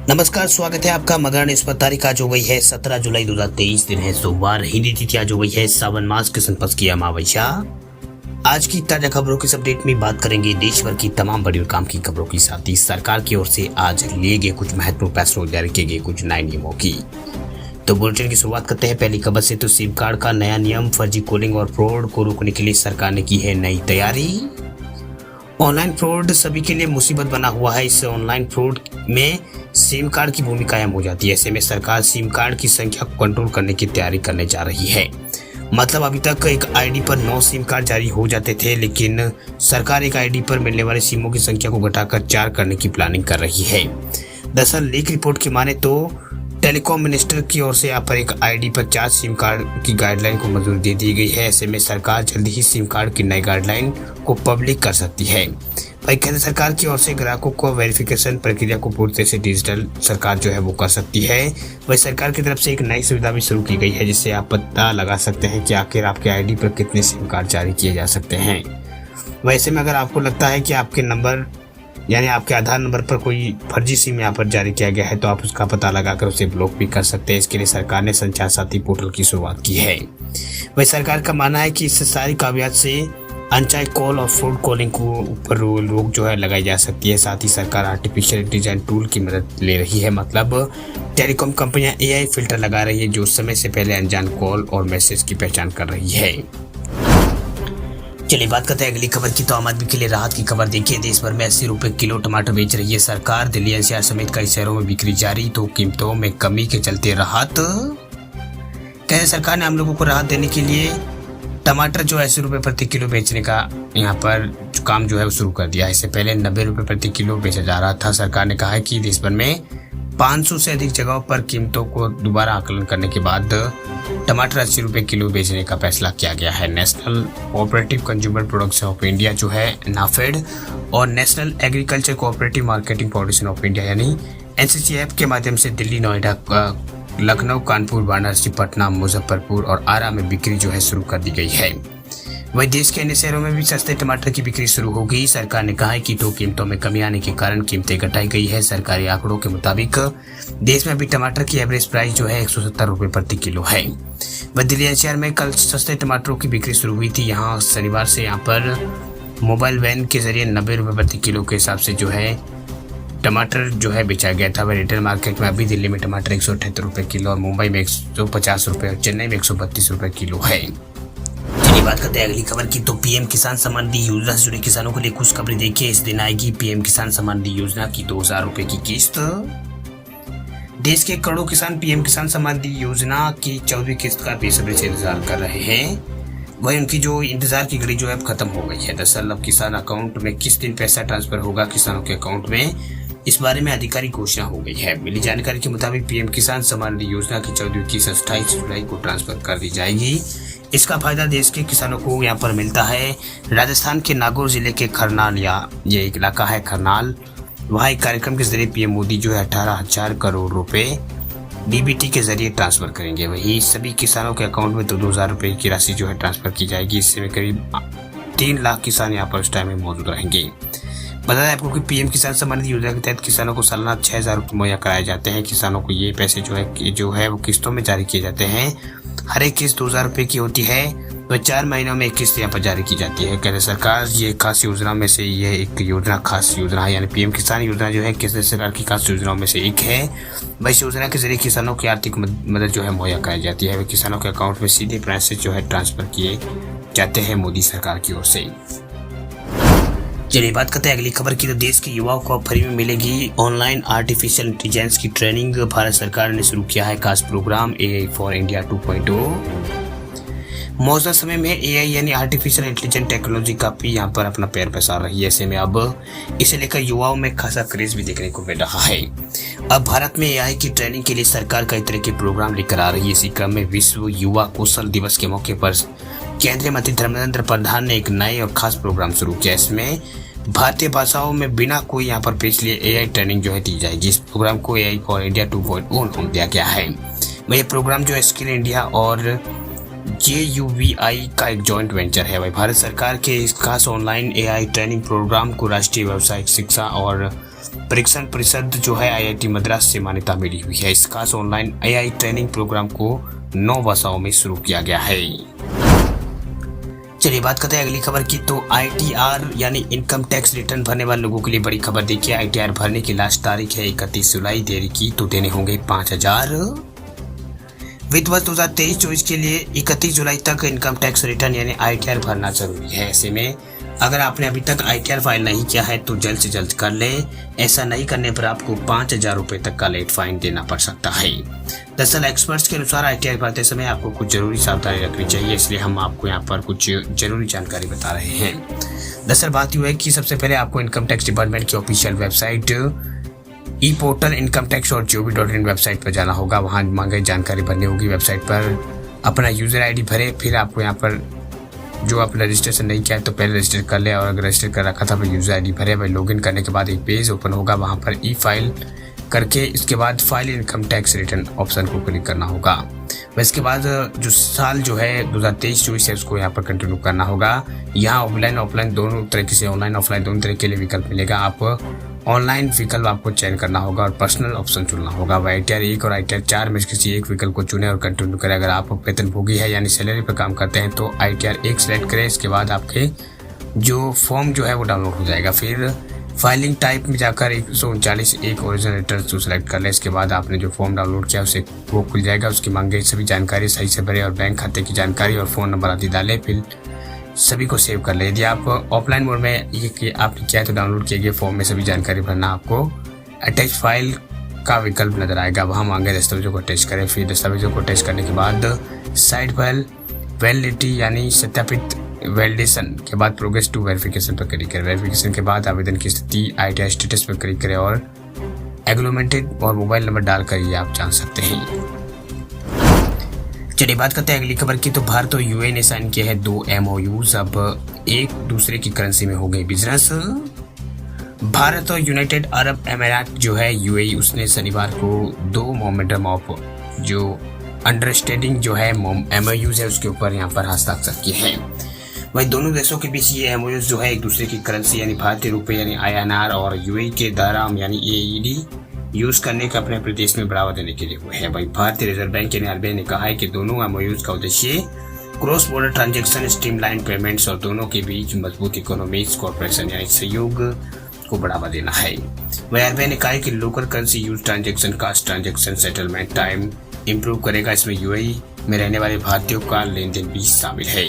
नमस्कार, स्वागत है आपका मगर न्यूज पर। तारीख आज हो गई है 17 जुलाई 2023, दिन है सोमवार। हिंदी तिथि आज हो गई है सावन मास कृष्ण पक्ष की अमावस्या। आज की ताजा खबरों की अपडेट में बात करेंगे देश भर की तमाम बड़ी और काम की खबरों के साथ ही सरकार की ओर से आज लिए गए कुछ महत्वपूर्ण फैसलों जारी किए गए कुछ नए नियमों की। तो बुलेटिन की शुरुआत करते हैं पहली खबर से। तो सिम कार्ड का नया नियम, फर्जी कॉलिंग और फ्रॉड को रोकने के लिए सरकार ने की है नई तैयारी। ऑनलाइन फ्रॉड सभी के लिए मुसीबत बना हुआ है। इस ऑनलाइन फ्रॉड में सिम कार्ड की भूमिका अहम हो जाती है। ऐसे में सरकार सिम कार्ड की संख्या को कंट्रोल करने की तैयारी करने जा रही है। मतलब अभी तक एक आईडी पर 9 सिम कार्ड जारी हो जाते थे, लेकिन सरकार एक आईडी पर मिलने वाले सिमों की संख्या को घटाकर 4 करने की प्लानिंग कर रही है। दरअसल लीक रिपोर्ट की माने तो टेलीकॉम मिनिस्टर की ओर से यहाँ पर एक आईडी पर 4 सिम कार्ड की गाइडलाइन को मंजूरी दे दी गई है। ऐसे में सरकार जल्दी ही सिम कार्ड की नई गाइडलाइन को पब्लिक कर सकती है। वही केंद्र सरकार की ओर से ग्राहकों को वेरिफिकेशन प्रक्रिया को पूरी तरह से डिजिटल सरकार जो है वो कर सकती है। वही सरकार की तरफ से एक नई सुविधा भी शुरू की गई है, जिससे आप पता लगा सकते हैं कि आखिर आपके आईडी पर कितने सिम कार्ड जारी किए जा सकते हैं। वैसे में अगर आपको लगता है कि आपके नंबर यानी आपके आधार नंबर पर कोई फर्जी सिम यहाँ पर जारी किया गया है, तो आप उसका पता लगाकर उसे ब्लॉक भी कर सकते हैं। इसके लिए सरकार ने संचार साथी पोर्टल की शुरुआत की है। वही सरकार का मानना है कि इससे सारी कामयाबी से अनचाहे कॉल और फ्रॉड कॉलिंग को ऊपर रोक जो है लगाई जा सकती है। साथ ही सरकार आर्टिफिशियल इंटेलिजेंस टूल की मदद ले रही है। मतलब टेलीकॉम कंपनियां एआई फिल्टर लगा रही है, जो समय से पहले अनजान कॉल और मैसेज की पहचान कर रही है। चलिए बात करते हैं अगली खबर की। तो आम आदमी के लिए राहत की खबर देखिए। देश भर में 80 रुपए किलो टमाटर बेच रही है सरकार। दिल्ली एनसीआर समेत कई शहरों में बिक्री जारी, तो कीमतों में कमी के चलते राहत। केंद्र सरकार ने आम लोगों को राहत देने के लिए टमाटर जो 80 रुपए प्रति किलो बेचने का यहाँ पर काम जो है वो शुरू कर दिया है। इससे पहले 90 रुपए प्रति किलो बेचा जा रहा था। सरकार ने कहा है कि देश भर में 500 से अधिक जगहों पर कीमतों को दोबारा आकलन करने के बाद टमाटर 80 रुपए किलो बेचने का फैसला किया गया है। National cooperative consumer products of India जो है नाफेड और national agriculture cooperative marketing foundation of India यानी एनसीसीएफ के माध्यम से दिल्ली, नोएडा, लखनऊ, कानपुर, वाराणसी, पटना, मुजफ्फरपुर और आरा में बिक्री जो है शुरू कर दी गई है। वहीं देश के अन्य शहरों में भी सस्ते टमाटर की बिक्री शुरू हो गई। सरकार ने कहा है कि तो कीमतों में कमी आने के कारण कीमतें घटाई गई है। सरकारी आंकड़ों के मुताबिक देश में अभी टमाटर की एवरेज प्राइस जो है 170 रुपए प्रति किलो है। वह दिल्ली एनसीआर में कल सस्ते टमाटरों की बिक्री शुरू हुई थी। यहाँ शनिवार से यहाँ पर मोबाइल वैन के जरिए 90 रुपए प्रति किलो के हिसाब से जो है टमाटर जो है बेचा गया था। वह रिटेल मार्केट में अभी दिल्ली में टमाटर 178 रुपए किलो और मुंबई में 150 रुपए और चेन्नई में 132 रुपए किलो है। चलिए बात करते हैं अगली खबर की। तो पीएम किसान सम्मान निधि योजना से जुड़े किसानों के लिए कुछ खबरें देखिए। इस दिन आएगी पीएम किसान सम्मान निधि योजना की 2000 रुपए की किस्त। देश के करोड़ों किसान पीएम किसान सम्मान निधि योजना की 14वीं किस्त का बेसब्री से इंतजार कर रहे हैं। वही उनकी जो इंतजार की घड़ी जो है अब खत्म हो गई है। दरअसल अब किसान अकाउंट में किस दिन पैसा ट्रांसफर होगा किसानों के अकाउंट में, इस बारे में आधिकारिक घोषणा हो गई है। मिली जानकारी के मुताबिक पीएम किसान सम्मान निधि योजना की 14वीं किस्त 28 जुलाई को ट्रांसफर कर दी जाएगी। इसका फायदा देश के किसानों को यहाँ पर मिलता है। राजस्थान के नागौर जिले के खरनाल या ये एक इलाका है खरनाल, वहाँ एक कार्यक्रम के जरिए पीएम मोदी जो है 18,000 करोड़ रुपए डीबीटी के जरिए ट्रांसफर करेंगे। वही सभी किसानों के अकाउंट में 2,000 रुपए की राशि जो है ट्रांसफर की जाएगी। इससे में करीब 3 लाख किसान यहाँ पर उस टाइम में मौजूद रहेंगे। बता दें आपको कि पीएम किसान सम्मान निधि योजना के तहत किसानों को सालाना 6,000 रुपये मुहैया कराए जाते हैं। किसानों को ये पैसे जो है वो किस्तों में जारी किए जाते हैं। हर एक किस्त 2,000 रुपये की होती है। वह 4 महीनों में एक किस्त यहाँ पर जारी की जाती है। केंद्र सरकार ये खास योजना में से ये एक योजना खास योजना है, यानी पीएम किसान योजना जो है केंद्र सरकार की खास योजनाओं में से एक है। वह इस योजना के जरिए किसानों की आर्थिक मदद जो है मुहैया कराई जाती है। वह किसानों के अकाउंट में सीधे पैसे जो है ट्रांसफर किए जाते हैं मोदी सरकार की ओर से। चलिए बात करते हैं अगली खबर की। तो देश के युवाओं को अब फ्री में मिलेगी ऑनलाइन आर्टिफिशियल इंटेलिजेंस की ट्रेनिंग। भारत सरकार ने शुरू किया है खास प्रोग्राम एआई फॉर इंडिया 2.0। मौजूदा समय में एआई यानी आर्टिफिशियल इंटेलिजेंस टेक्नोलॉजी का भी यहाँ पर अपना पैर पसार रही है। ऐसे में अब इसे लेकर युवाओं में खासा क्रेज भी देखने को मिल रहा है। अब भारत में एआई की ट्रेनिंग के लिए सरकार कई तरह के प्रोग्राम लेकर आ रही है। इसी क्रम में विश्व युवा कौशल दिवस के मौके पर केंद्रीय मंत्री धर्मेंद्र प्रधान ने एक नए और खास प्रोग्राम शुरू किया। इसमें भारतीय भाषाओं में बिना कोई यहाँ पर पेश लिए एआई ट्रेनिंग जो है दी जाएगी। इस प्रोग्राम को एआई फॉर इंडिया 2.0 नाम दिया गया है। वह प्रोग्राम जो है स्किल इंडिया और JUVI का एक जॉइंट वेंचर है भाई। भारत सरकार के इस खास ऑनलाइन AI ट्रेनिंग प्रोग्राम को राष्ट्रीय व्यावसायिक शिक्षा और परीक्षण परिषद जो है IIT मद्रास से मान्यता मिली हुई है। इस खास ऑनलाइन AI ट्रेनिंग प्रोग्राम को 9 भाषाओं में शुरू किया गया है। चलिए बात करते हैं अगली खबर की। तो ITR यानी इनकम टैक्स रिटर्न भरने वाले लोगों के लिए बड़ी खबर। देखिए ITR भरने की लास्ट तारीख है 31 जुलाई। देरी की तो देने होंगे 5,000। वित्त वर्ष 2023-24 के लिए 31 जुलाई तक इनकम टैक्स रिटर्न यानी ITR भरना जरूरी है। ऐसे में अगर आपने अभी तक ITR फाइल नहीं किया है तो जल्द से जल्द कर लें। ऐसा नहीं करने पर आपको 5,000 रुपए तक का लेट फाइन देना पड़ सकता है। दरअसल एक्सपर्ट्स के अनुसार ITR भरते समय आपको कुछ जरूरी सावधानी रखनी चाहिए, इसलिए हम आपको यहाँ पर कुछ जरूरी जानकारी बता रहे हैं। दरअसल बात यह है कि सबसे पहले आपको इनकम टैक्स डिपार्टमेंट की ऑफिशियल वेबसाइट e-पोर्टल इनकम टैक्स और gov.in वेबसाइट पर जाना होगा। वहाँ मांगे जानकारी भरनी होगी। वेबसाइट पर अपना यूजर ID भरे, फिर आपको यहाँ पर जो आपने रजिस्ट्रेशन नहीं किया है तो पहले रजिस्टर कर ले, और अगर रजिस्टर कर रखा था तो यूजर ID भरे। भाई लॉगिन करने के बाद एक पेज ओपन होगा, वहाँ पर ई-फाइल करके इसके बाद file income tax return option को क्लिक करना होगा। इसके बाद जो साल जो है 2023-24 है उसको यहाँ पर कंटिन्यू करना होगा। यहाँ ऑनलाइन ऑफलाइन दोनों तरीके से, ऑनलाइन ऑफलाइन दोनों तरह के लिए विकल्प मिलेगा। आप ऑनलाइन विकल्प आपको चयन करना होगा और पर्सनल ऑप्शन चुनना होगा। ITR 1 और ITR 4 में किसी एक विकल्प को चुने और कंटिन्यू करें। अगर आप वेतनभोगी है यानी सैलरी पर काम करते हैं तो ITR 1 सेलेक्ट करें। इसके बाद आपके जो फॉर्म जो है वो डाउनलोड हो जाएगा। फिर फाइलिंग टाइप में जाकर 139 एक ओरिजिनल रिटर्न को सिलेक्ट कर लें। इसके बाद आपने जो फॉर्म डाउनलोड किया उसे वो खुल जाएगा। उसकी मांगे सभी जानकारी सही से भरें और बैंक खाते की जानकारी और फ़ोन नंबर आदि डालें। फिर सभी को सेव कर लें। यदि आप ऑफलाइन मोड में ये कि आपने क्या है तो डाउनलोड किए गए फॉर्म में सभी जानकारी भरना, आपको अटैच फाइल का विकल्प नजर आएगा। वहाँ मांगे दस्तावेजों को अटैच करें। फिर दस्तावेजों को अटैच करने के बाद साइड पर वैलिडिटी यानी सत्यापित वैलिडेशन के बाद प्रोग्रेस टू वेरिफिकेशन पर क्लिक करें। वेरिफिकेशन के बाद आवेदन की स्थिति ITR स्टेटस पर क्लिक करें और एग्रीमेंटेड और मोबाइल नंबर डालकर ये आप जान सकते हैं। चलिए बात करते हैं अगली खबर की। तो भारत और UAE ने साइन किए हैं 2 MOUs। अब एक दूसरे की करेंसी में हो गई बिजनेस। भारत और यूनाइटेड अरब अमीरात जो है UAE उसने शनिवार को 2 मोमेंटम ऑफ जो अंडरस्टैंडिंग जो है MOUs है उसके ऊपर यहाँ पर हस्ताक्षर किए हैं। वही दोनों देशों के बीच ये MOUs जो है एक दूसरे की करेंसी यानी भारतीय रुपए यानी INR और UAE के दराम यानी AED यूज करने का अपने प्रदेश में बढ़ावा देने के लिए हुए हैं। भाई भारतीय रिजर्व बैंक यानी RBI ने कहा है कि दोनों MOUs का उद्देश्य cross border transaction, streamline payments और दोनों के बीच मजबूत इकोनॉमिक्स कॉर्पोरेशन यानी सहयोग को बढ़ावा देना है। वही RBI ने कहा है कि local currency use transaction cost transaction settlement time improve करेगा। इसमें UAE में रहने वाले भारतीयों का लेन देन भी शामिल है।